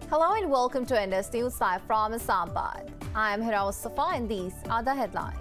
Hello and welcome to Indus News Live from Islamabad. I am Hira Mustafa and these are the headlines.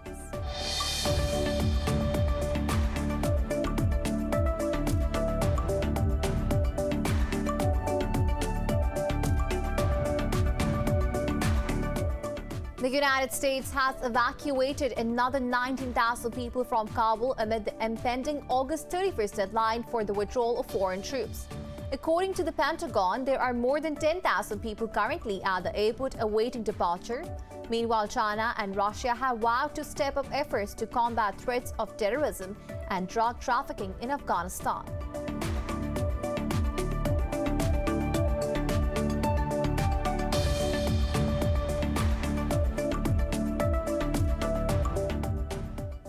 The United States has evacuated another 19,000 people from Kabul amid the impending August 31st deadline for the withdrawal of foreign troops. According to the Pentagon, there are more than 10,000 people currently at the airport awaiting departure. Meanwhile, China and Russia have vowed to step up efforts to combat threats of terrorism and drug trafficking in Afghanistan.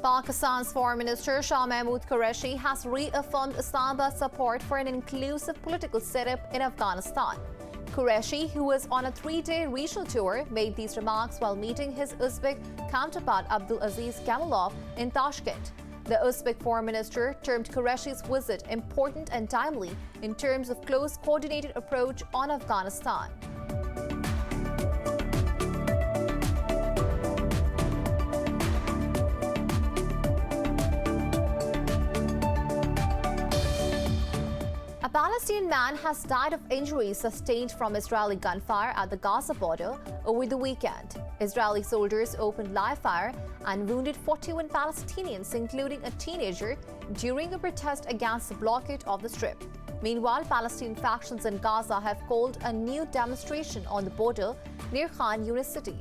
Pakistan's Foreign Minister Shah Mehmood Qureshi has reaffirmed Islamabad's support for an inclusive political setup in Afghanistan. Qureshi, who was on a three-day regional tour, made these remarks while meeting his Uzbek counterpart Abdul Aziz Kamilov in Tashkent. The Uzbek Foreign Minister termed Qureshi's visit important and timely in terms of close coordinated approach on Afghanistan. A Palestinian man has died of injuries sustained from Israeli gunfire at the Gaza border over the weekend. Israeli soldiers opened live fire and wounded 41 Palestinians, including a teenager, during a protest against the blockade of the Strip. Meanwhile, Palestinian factions in Gaza have called a new demonstration on the border near Khan Yunis city.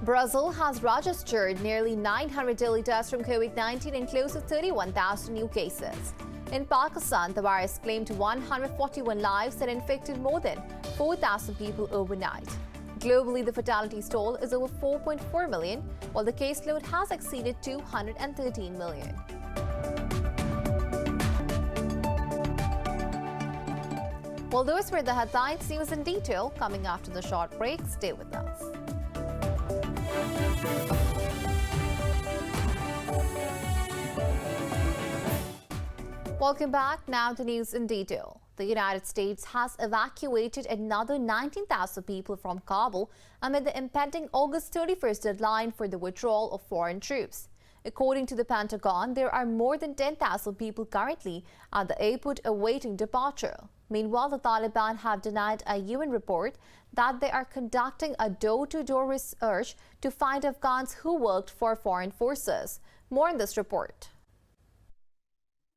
Brazil has registered nearly 900 daily deaths from COVID-19 and close to 31,000 new cases. In Pakistan, the virus claimed 141 lives and infected more than 4,000 people overnight. Globally, the fatality toll is over 4.4 million, while the caseload has exceeded 213 million. Well, those were the headlines. News in detail coming after the short break. Stay with us. Welcome back. Now the news in detail. The United States has evacuated another 19,000 people from Kabul amid the impending August 31st deadline for the withdrawal of foreign troops. According to the Pentagon, there are more than 10,000 people currently at the airport awaiting departure. Meanwhile, the Taliban have denied a UN report that they are conducting a door-to-door research to find Afghans who worked for foreign forces. More in this report.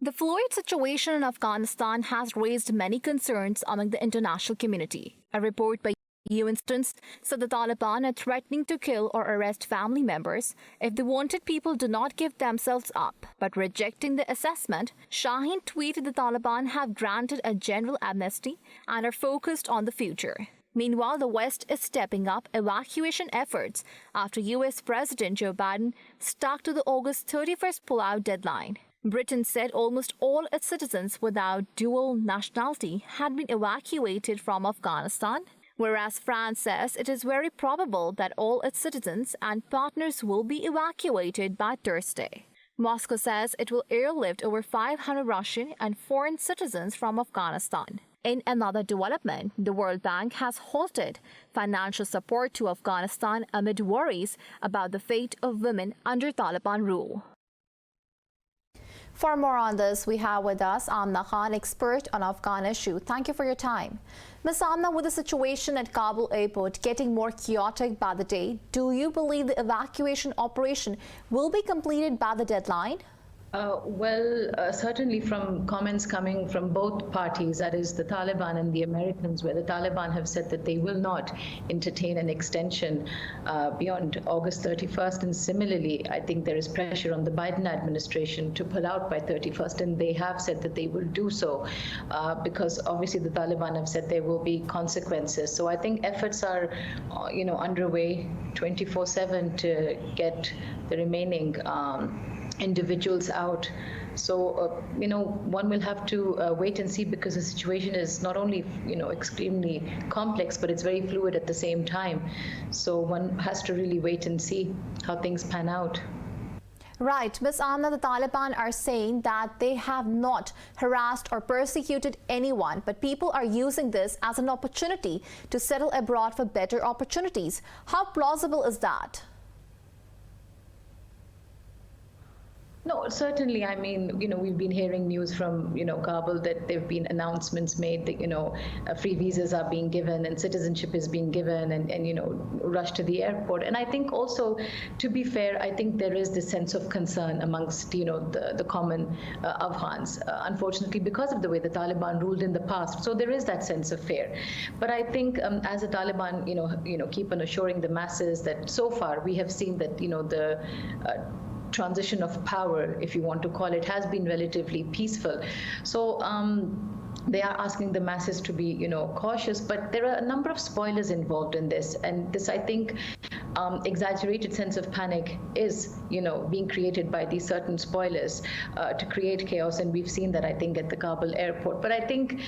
The fluid situation in Afghanistan has raised many concerns among the international community. A report by UN students said the Taliban are threatening to kill or arrest family members if the wanted people do not give themselves up. But rejecting the assessment, Shaheen tweeted the Taliban have granted a general amnesty and are focused on the future. Meanwhile, the West is stepping up evacuation efforts after U.S. President Joe Biden stuck to the August 31st pullout deadline. Britain said almost all its citizens without dual nationality had been evacuated from Afghanistan, whereas France says it is very probable that all its citizens and partners will be evacuated by Thursday. Moscow says it will airlift over 500 Russian and foreign citizens from Afghanistan. In another development, the World Bank has halted financial support to Afghanistan amid worries about the fate of women under Taliban rule. For more on this, we have with us Amna Khan, expert on Afghan issue. Thank you for your time. Ms. Amna, with the situation at Kabul airport getting more chaotic by the day, do you believe the evacuation operation will be completed by the deadline? Certainly from comments coming from both parties, that is the Taliban and the Americans, where the Taliban have said that they will not entertain an extension beyond August 31st. And similarly, I think there is pressure on the Biden administration to pull out by 31st, and they have said that they will do so because obviously the Taliban have said there will be consequences. So I think efforts are, underway 24/7 to get the remaining individuals out. So, one will have to wait and see, because the situation is not only, extremely complex, but it's very fluid at the same time. So one has to really wait and see how things pan out. Right, Ms. Amna, the Taliban are saying that they have not harassed or persecuted anyone, but people are using this as an opportunity to settle abroad for better opportunities. How plausible is that? No, certainly. I mean, we've been hearing news from, Kabul that there have been announcements made that, free visas are being given and citizenship is being given and rush to the airport. And I think also, to be fair, I think there is this sense of concern amongst, the common Afghans, unfortunately, because of the way the Taliban ruled in the past. So there is that sense of fear. But I think as the Taliban, keep on assuring the masses that so far we have seen that, the transition of power, if you want to call it, has been relatively peaceful. So they are asking the masses to be, cautious, but there are a number of spoilers involved in this. And this, I think, exaggerated sense of panic is, being created by these certain spoilers to create chaos. And we've seen that, I think, at the Kabul airport. But I think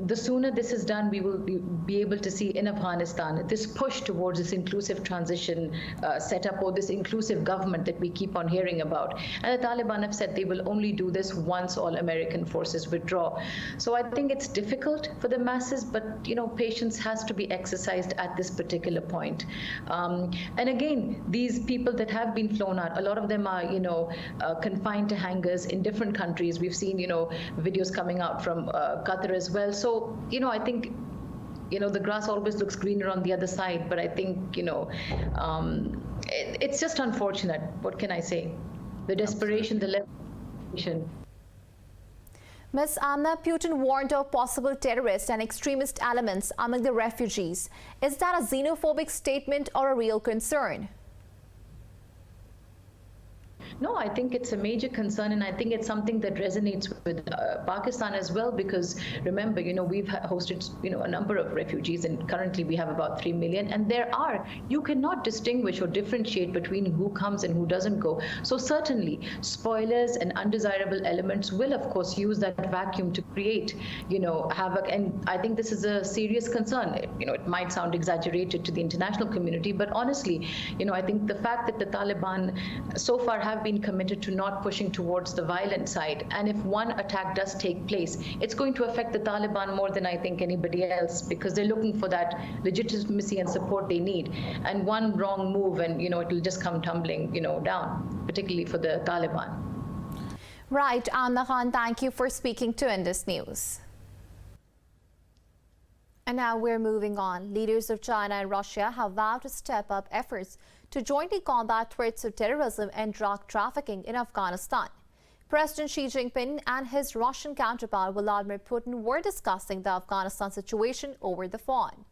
the sooner this is done, we will be able to see in Afghanistan this push towards this inclusive transition setup, or this inclusive government that we keep on hearing about. And the Taliban have said they will only do this once all American forces withdraw. So I think it's difficult for the masses, but patience has to be exercised at this particular point. And again, these people that have been flown out, a lot of them are confined to hangars in different countries. We've seen videos coming out from Qatar as well. So I think the grass always looks greener on the other side, but I think it's just unfortunate. What can I say? The desperation, the level of desperation. Ms. Amna, Putin warned of possible terrorist and extremist elements among the refugees. Is that a xenophobic statement or a real concern? No, I think it's a major concern, and I think it's something that resonates with Pakistan as well, because remember, we've hosted, a number of refugees, and currently we have about 3 million, and you cannot distinguish or differentiate between who comes and who doesn't go. So certainly, spoilers and undesirable elements will, of course, use that vacuum to create, havoc, and I think this is a serious concern. It might sound exaggerated to the international community, but honestly, I think the fact that the Taliban so far have been committed to not pushing towards the violent side. And if one attack does take place, it's going to affect the Taliban more than I think anybody else, because they're looking for that legitimacy and support they need. And one wrong move and, it'll just come tumbling, down, particularly for the Taliban. Right, Amna Khan, thank you for speaking to Indus News. And now we're moving on. Leaders of China and Russia have vowed to step up efforts to jointly combat threats of terrorism and drug trafficking in Afghanistan. President Xi Jinping and his Russian counterpart Vladimir Putin were discussing the Afghanistan situation over the phone.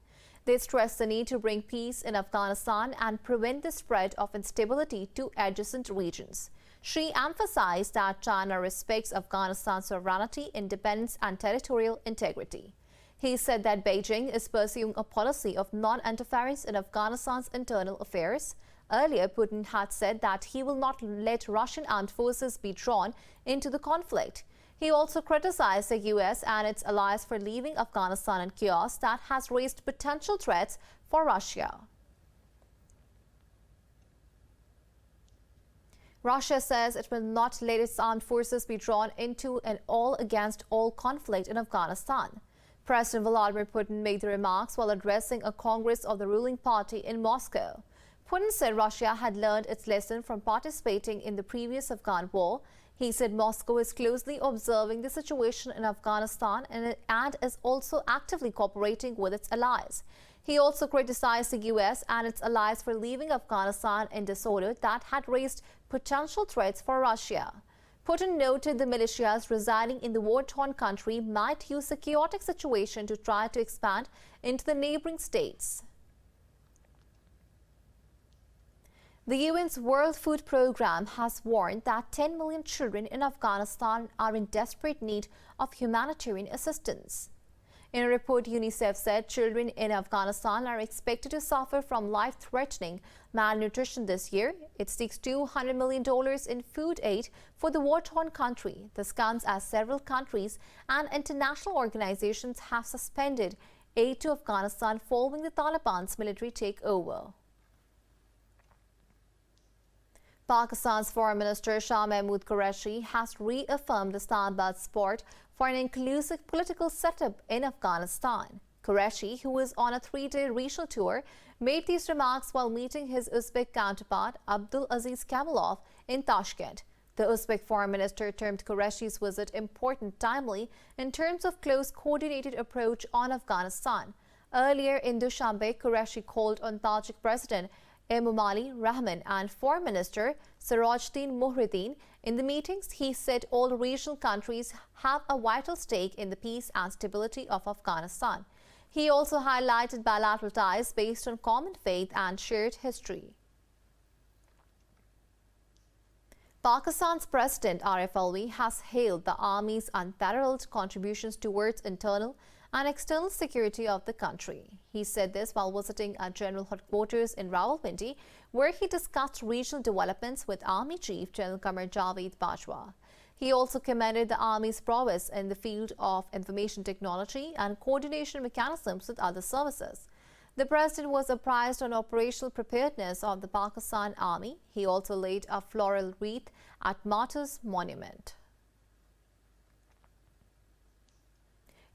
They stressed the need to bring peace in Afghanistan and prevent the spread of instability to adjacent regions. Xi emphasized that China respects Afghanistan's sovereignty, independence, and territorial integrity. He said that Beijing is pursuing a policy of non-interference in Afghanistan's internal affairs. Earlier, Putin had said that he will not let Russian armed forces be drawn into the conflict. He also criticized the U.S. and its allies for leaving Afghanistan in chaos that has raised potential threats for Russia. Russia says it will not let its armed forces be drawn into an all-against-all conflict in Afghanistan. President Vladimir Putin made the remarks while addressing a Congress of the ruling party in Moscow. Putin said Russia had learned its lesson from participating in the previous Afghan war. He said Moscow is closely observing the situation in Afghanistan and is also actively cooperating with its allies. He also criticized the U.S. and its allies for leaving Afghanistan in disorder that had raised potential threats for Russia. Putin noted the militias residing in the war-torn country might use the chaotic situation to try to expand into the neighboring states. The UN's World Food Programme has warned that 10 million children in Afghanistan are in desperate need of humanitarian assistance. In a report, UNICEF said children in Afghanistan are expected to suffer from life-threatening malnutrition this year. It seeks $200 million in food aid for the war-torn country. This comes as several countries and international organizations have suspended aid to Afghanistan following the Taliban's military takeover. Pakistan's Foreign Minister Shah Mehmood Qureshi has reaffirmed Islamabad's support for an inclusive political setup in Afghanistan. Qureshi, who is on a three-day regional tour, made these remarks while meeting his Uzbek counterpart Abdul Aziz Kamilov in Tashkent. The Uzbek foreign minister termed Qureshi's visit important timely in terms of close coordinated approach on Afghanistan. Earlier in Dushanbe, Qureshi called on Tajik President Emomali Rahman and Foreign Minister Sirajuddin Muhyiddin. In the meetings, he said all regional countries have a vital stake in the peace and stability of Afghanistan. He also highlighted bilateral ties based on common faith and shared history. Pakistan's President Arif Alvi has hailed the Army's unparalleled contributions towards internal and external security of the country. He said this while visiting a general headquarters in Rawalpindi, where he discussed regional developments with Army Chief General Qamar Javed Bajwa. He also commended the Army's prowess in the field of information technology and coordination mechanisms with other services. The President was apprised on operational preparedness of the Pakistan Army. He also laid a floral wreath at Martyrs Monument.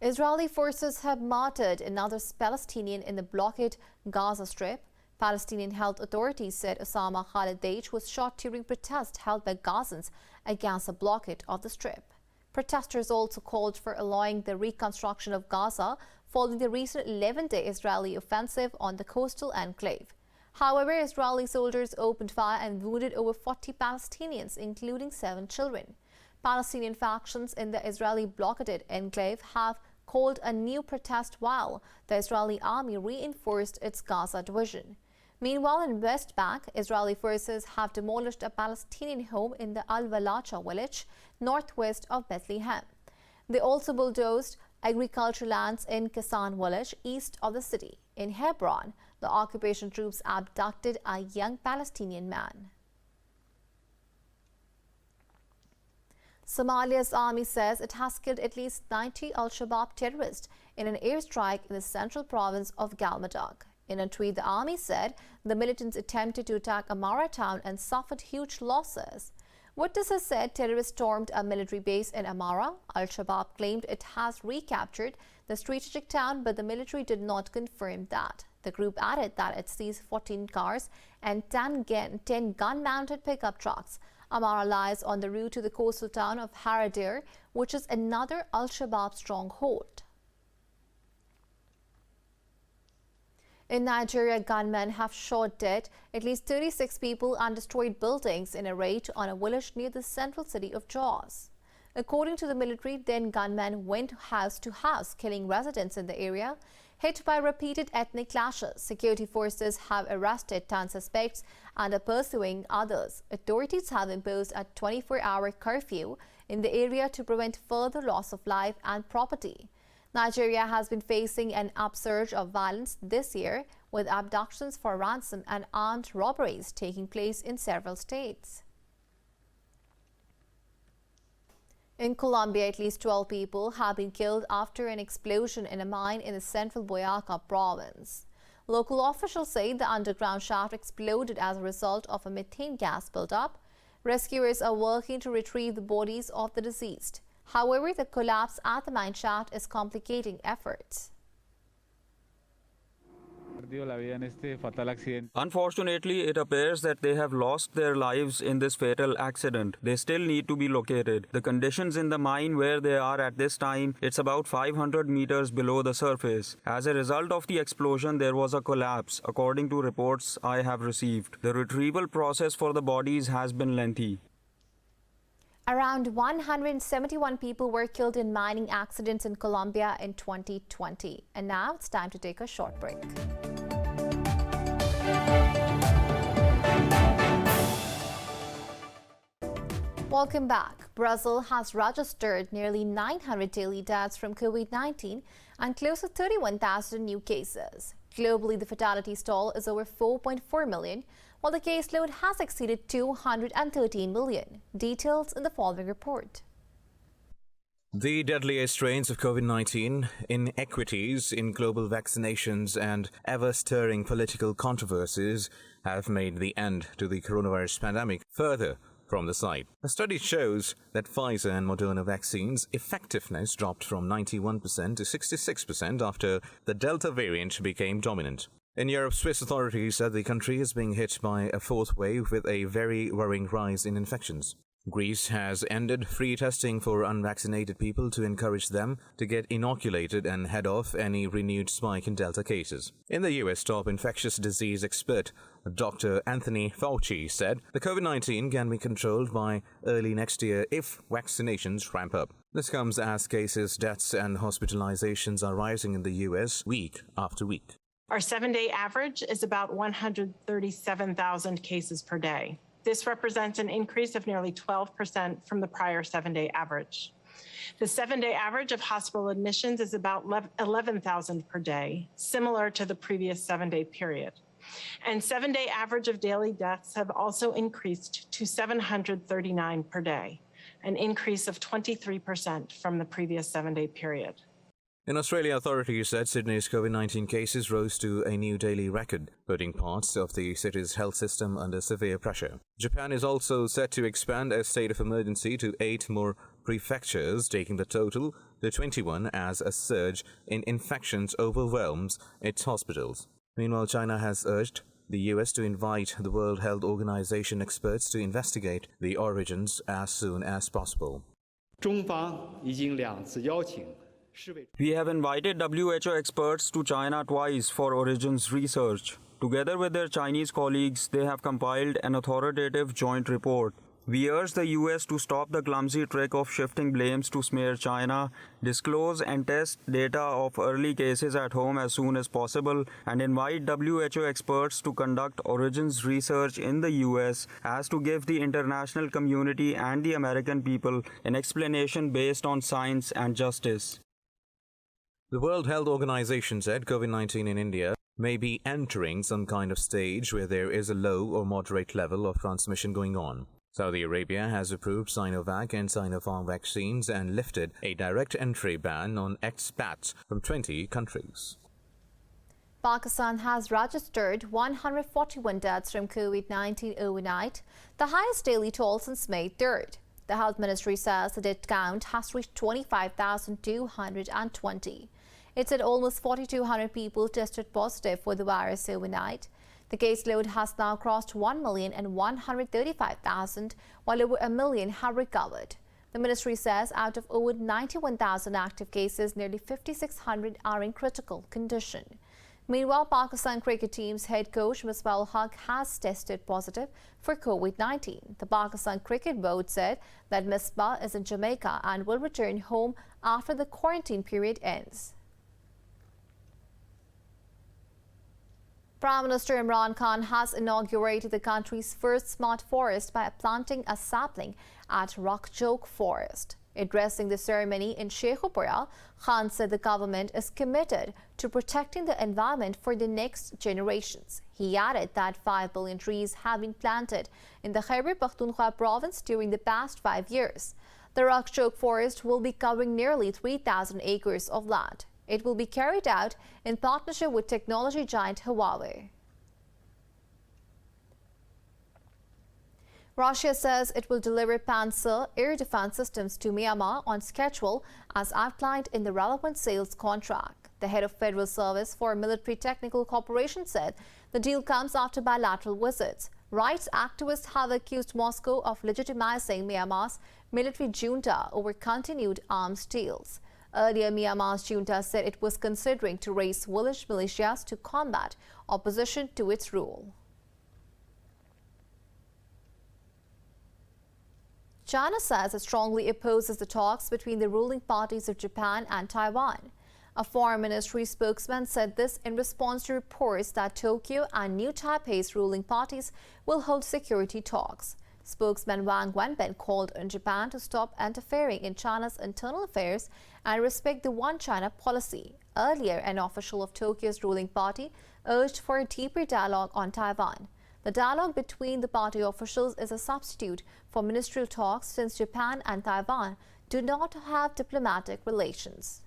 Israeli forces have martyred another Palestinian in the blockaded Gaza Strip. Palestinian health authorities said Osama Khalid Deij was shot during protests held by Gazans against the blockade of the Strip. Protesters also called for allowing the reconstruction of Gaza following the recent 11-day Israeli offensive on the coastal enclave. However, Israeli soldiers opened fire and wounded over 40 Palestinians, including 7 children. Palestinian factions in the Israeli blockaded enclave have called a new protest while the Israeli army reinforced its Gaza division. Meanwhile, in West Bank, Israeli forces have demolished a Palestinian home in the Al-Walacha village, northwest of Bethlehem. They also bulldozed agricultural lands in Kassan village, east of the city. In Hebron, the occupation troops abducted a young Palestinian man. Somalia's army says it has killed at least 90 Al-Shabaab terrorists in an airstrike in the central province of Galmudug. In a tweet, the army said the militants attempted to attack Amara town and suffered huge losses. Witnesses said terrorists stormed a military base in Amara. Al-Shabaab claimed it has recaptured the strategic town, but the military did not confirm that. The group added that it seized 14 cars and 10 gun-mounted pickup trucks. Amara lies on the route to the coastal town of Haradir, which is another Al-Shabaab stronghold. In Nigeria, gunmen have shot dead at least 36 people and destroyed buildings in a raid on a village near the central city of Jos. According to the military, then gunmen went house to house, killing residents in the area. Hit by repeated ethnic clashes, security forces have arrested 10 suspects and are pursuing others. Authorities have imposed a 24-hour curfew in the area to prevent further loss of life and property. Nigeria has been facing an upsurge of violence this year, with abductions for ransom and armed robberies taking place in several states. In Colombia, at least 12 people have been killed after an explosion in a mine in the central Boyacá province. Local officials say the underground shaft exploded as a result of a methane gas buildup. Rescuers are working to retrieve the bodies of the deceased. However, the collapse at the mine shaft is complicating efforts. Unfortunately, it appears that they have lost their lives in this fatal accident. They still need to be located. The conditions in the mine where they are at this time, it's about 500 meters below the surface. As a result of the explosion, there was a collapse, according to reports I have received. The retrieval process for the bodies has been lengthy. Around 171 people were killed in mining accidents in Colombia in 2020. And now it's time to take a short break. Welcome back. Brazil has registered nearly 900 daily deaths from COVID-19 and close to 31,000 new cases. Globally, the fatality toll is over 4.4 million, while the caseload has exceeded 213 million. Details in the following report. The deadliest strains of COVID-19, inequities in global vaccinations, and ever-stirring political controversies have made the end to the coronavirus pandemic further from the sight. A study shows that Pfizer and Moderna vaccines' effectiveness dropped from 91% to 66% after the Delta variant became dominant. In Europe, Swiss authorities said the country is being hit by a fourth wave with a very worrying rise in infections. Greece has ended free testing for unvaccinated people to encourage them to get inoculated and head off any renewed spike in Delta cases. In the US, top infectious disease expert Dr. Anthony Fauci said the COVID-19 can be controlled by early next year if vaccinations ramp up. This comes as cases, deaths, and hospitalizations are rising in the US week after week. Our 7-day average is about 137,000 cases per day. This represents an increase of nearly 12% from the prior 7-day average. The 7-day average of hospital admissions is about 11,000 per day, similar to the previous 7-day period. And 7-day average of daily deaths have also increased to 739 per day, an increase of 23% from the previous 7-day period. In Australia, authorities said Sydney's COVID-19 cases rose to a new daily record, putting parts of the city's health system under severe pressure. Japan is also set to expand a state of emergency to 8 more prefectures, taking the total to 21 as a surge in infections overwhelms its hospitals. Meanwhile, China has urged the US to invite the World Health Organization experts to investigate the origins as soon as possible. 中方已经2次邀请 We have invited WHO experts to China twice for origins research. Together with their Chinese colleagues, they have compiled an authoritative joint report. We urge the US to stop the clumsy trick of shifting blames to smear China, disclose and test data of early cases at home as soon as possible, and invite WHO experts to conduct origins research in the US as to give the international community and the American people an explanation based on science and justice. The World Health Organization said COVID-19 in India may be entering some kind of stage where there is a low or moderate level of transmission going on. Saudi Arabia has approved Sinovac and Sinopharm vaccines and lifted a direct entry ban on expats from 20 countries. Pakistan has registered 141 deaths from COVID-19 overnight, the highest daily toll since May 3rd. The Health Ministry says the death count has reached 25,220. It said almost 4,200 people tested positive for the virus overnight. The caseload has now crossed 1,135,000, while over 1 million have recovered. The ministry says out of over 91,000 active cases, nearly 5,600 are in critical condition. Meanwhile, Pakistan cricket team's head coach Misbah-ul-Haq has tested positive for COVID-19. The Pakistan Cricket Board said that Misbah is in Jamaica and will return home after the quarantine period ends. Prime Minister Imran Khan has inaugurated the country's first smart forest by planting a sapling at Rakjok Forest. Addressing the ceremony in Sheikhupura, Khan said the government is committed to protecting the environment for the next generations. He added that 5 billion trees have been planted in the Khyber Pakhtunkhwa province during the past 5 years. The Rakjok Forest will be covering nearly 3,000 acres of land. It will be carried out in partnership with technology giant Huawei. Russia says it will deliver Panzer air defense systems to Myanmar on schedule as outlined in the relevant sales contract. The head of Federal Service for Military Technical Cooperation said the deal comes after bilateral visits. Rights activists have accused Moscow of legitimizing Myanmar's military junta over continued arms deals. Earlier, Myanmar's junta said it was considering to raise village militias to combat opposition to its rule. China says it strongly opposes the talks between the ruling parties of Japan and Taiwan. A foreign ministry spokesman said this in response to reports that Tokyo and New Taipei's ruling parties will hold security talks. Spokesman Wang Wenbin called on Japan to stop interfering in China's internal affairs and respect the One China policy. Earlier, an official of Tokyo's ruling party urged for a deeper dialogue on Taiwan. The dialogue between the party officials is a substitute for ministerial talks since Japan and Taiwan do not have diplomatic relations.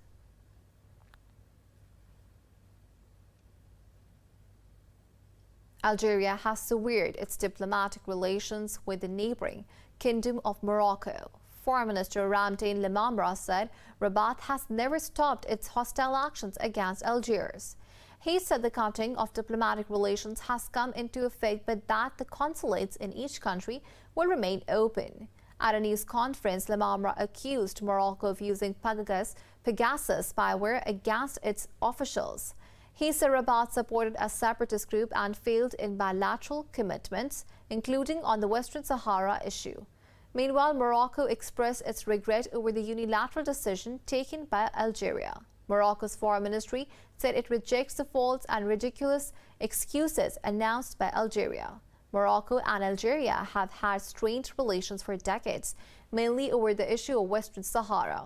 Algeria has severed its diplomatic relations with the neighboring Kingdom of Morocco. Foreign Minister Ramdan said Rabat has never stopped its hostile actions against Algiers. He said the cutting of diplomatic relations has come into effect, but that the consulates in each country will remain open. At a news conference, Lamamra accused Morocco of using Pegasus spyware against its officials. He said Rabat supported a separatist group and failed in bilateral commitments, including on the Western Sahara issue. Meanwhile, Morocco expressed its regret over the unilateral decision taken by Algeria. Morocco's foreign ministry said it rejects the false and ridiculous excuses announced by Algeria. Morocco and Algeria have had strained relations for decades, mainly over the issue of Western Sahara.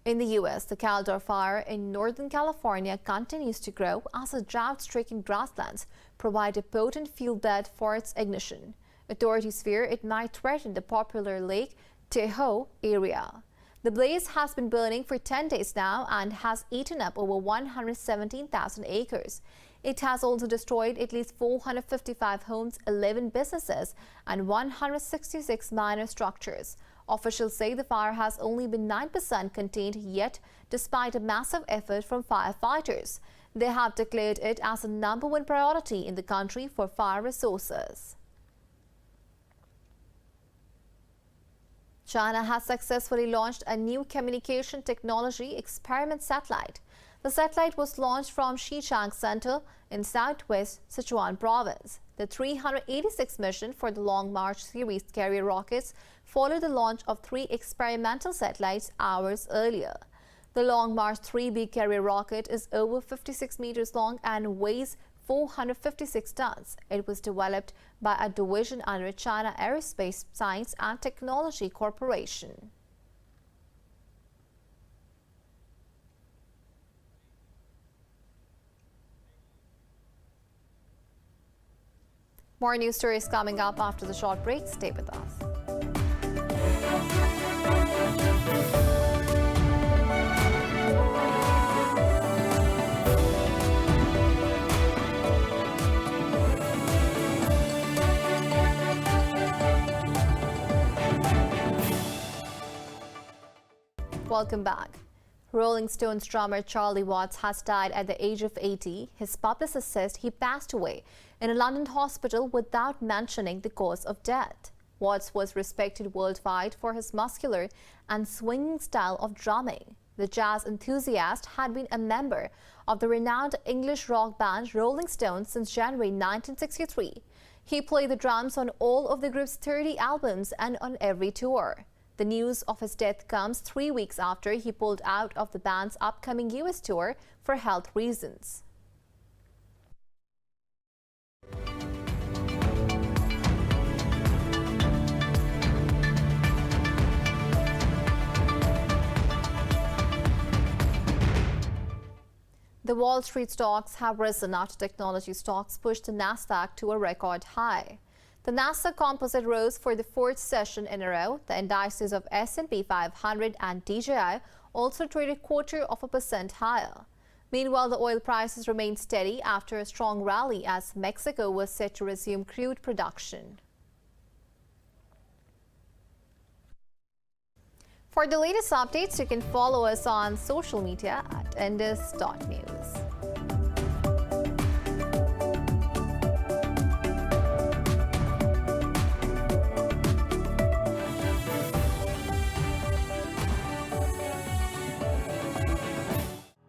In the U.S., the Caldor fire in Northern California continues to grow as the drought-stricken grasslands provide a potent fuel bed for its ignition. Authorities fear it might threaten the popular Lake Tahoe area. The blaze has been burning for 10 days now and has eaten up over 117,000 acres. It has also destroyed at least 455 homes, 11 businesses, and 166 minor structures. Officials say the fire has only been 9% contained yet, despite a massive effort from firefighters. They have declared it as the #1 priority in the country for fire resources. China has successfully launched a new communication technology experiment satellite. The satellite was launched from Xichang Center in southwest Sichuan province. The 386 mission for the Long March series carrier rockets followed the launch of 3 experimental satellites hours earlier. The Long March 3B carrier rocket is over 56 meters long and weighs 456 tons. It was developed by a division under China Aerospace Science and Technology Corporation. More news stories coming up after the short break. Stay with us. Welcome back. Rolling Stones drummer Charlie Watts has died at the age of 80. His publicist says he passed away in a London hospital without mentioning the cause of death. Watts was respected worldwide for his muscular and swinging style of drumming. The jazz enthusiast had been a member of the renowned English rock band Rolling Stones since January 1963. He played the drums on all of the group's 30 albums and on every tour. The news of his death comes 3 weeks after he pulled out of the band's upcoming U.S. tour for health reasons. The Wall Street stocks have risen after technology stocks pushed the Nasdaq to a record high. The Nasdaq Composite rose for the 4th session in a row. The indices of S&P 500 and DJI also traded 0.25% higher. Meanwhile, the oil prices remained steady after a strong rally as Mexico was set to resume crude production. For the latest updates, you can follow us on social media at indus.news.